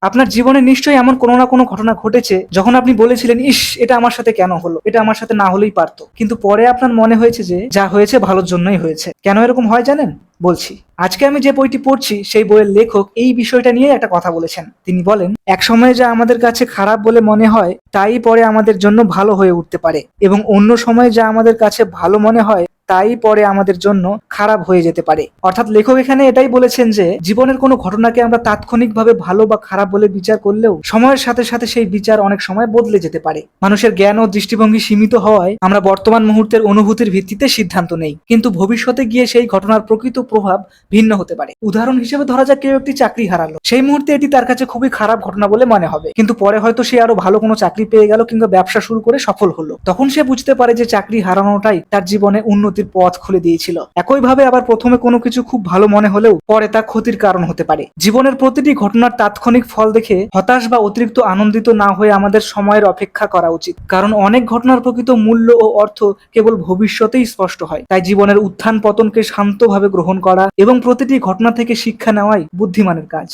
আপনার জীবনে নিশ্চয়ই এমন কোনো না কোনো ঘটনা ঘটেছে যখন আপনি বলেছিলেন, ইস, এটা আমার সাথে কেন হলো, এটা আমার সাথে না হলেই পারতো, কিন্তু পরে আপনার মনে হয়েছে যে যা হয়েছে ভালোর জন্যই হয়েছে। কেন এরকম হয় জানেন? বলছি। আজকে আমি যে বইটি পড়ছি সেই বইয়ের লেখক এই বিষয়টা নিয়ে একটা কথা বলেছেন। তিনি বলেন, এক সময় যা আমাদের কাছে খারাপ বলে মনে হয় তাই পরে আমাদের জন্য ভালো হয়ে উঠতে পারে, এবং অন্য সময় যা আমাদের কাছে ভালো মনে হয় তাই পরে আমাদের জন্য খারাপ হয়ে যেতে পারে। অর্থাৎ লেখক এখানে এটাই বলেছেন যে জীবনের কোনো ঘটনাকে আমরা তাৎক্ষণিকভাবে ভালো বা খারাপ বলে বিচার করলেও সময়ের সাথে সাথে সেই বিচার অনেক সময় বদলে যেতে পারে। মানুষের জ্ঞান ও দৃষ্টিভঙ্গি সীমিত হওয়ায় আমরা বর্তমান মুহূর্তের অনুভূতির ভিত্তিতে সিদ্ধান্ত নেই, কিন্তু ভবিষ্যতে গিয়ে সেই ঘটনার প্রকৃত প্রভাব ভিন্ন হতে পারে। উদাহরণ হিসেবে ধরা যাক, কেউ একটি চাকরি হারালো। সেই মুহূর্তে এটি তার কাছে খুবই খারাপ ঘটনা বলে মনে হবে, কিন্তু পরে হয়তো সে আরো ভালো কোনো চাকরি পেয়ে গেল কিংবা ব্যবসা শুরু করে সফল হলো। তখন সে বুঝতে পারে যে চাকরি হারানোটাই তার জীবনে উন্নতির পথ খুলে দিয়েছিল। একইভাবে আবার প্রথমে কোনো কিছু খুব ভালো মনে হলেও পরে তা ক্ষতির কারণ হতে পারে। জীবনের প্রতিটি ঘটনার তাৎক্ষণিক ফল দেখে হতাশ বা অতিরিক্ত আনন্দিত না হয়ে আমাদের সময়ের অপেক্ষা করা উচিত, কারণ অনেক ঘটনার প্রকৃত মূল্য ও অর্থ কেবল ভবিষ্যতেই স্পষ্ট হয়। তাই জীবনের উত্থান পতনকে শান্তভাবে গ্রহণ করা এবং প্রতিটি ঘটনা থেকে শিক্ষা নেওয়াই বুদ্ধিমানের কাজ।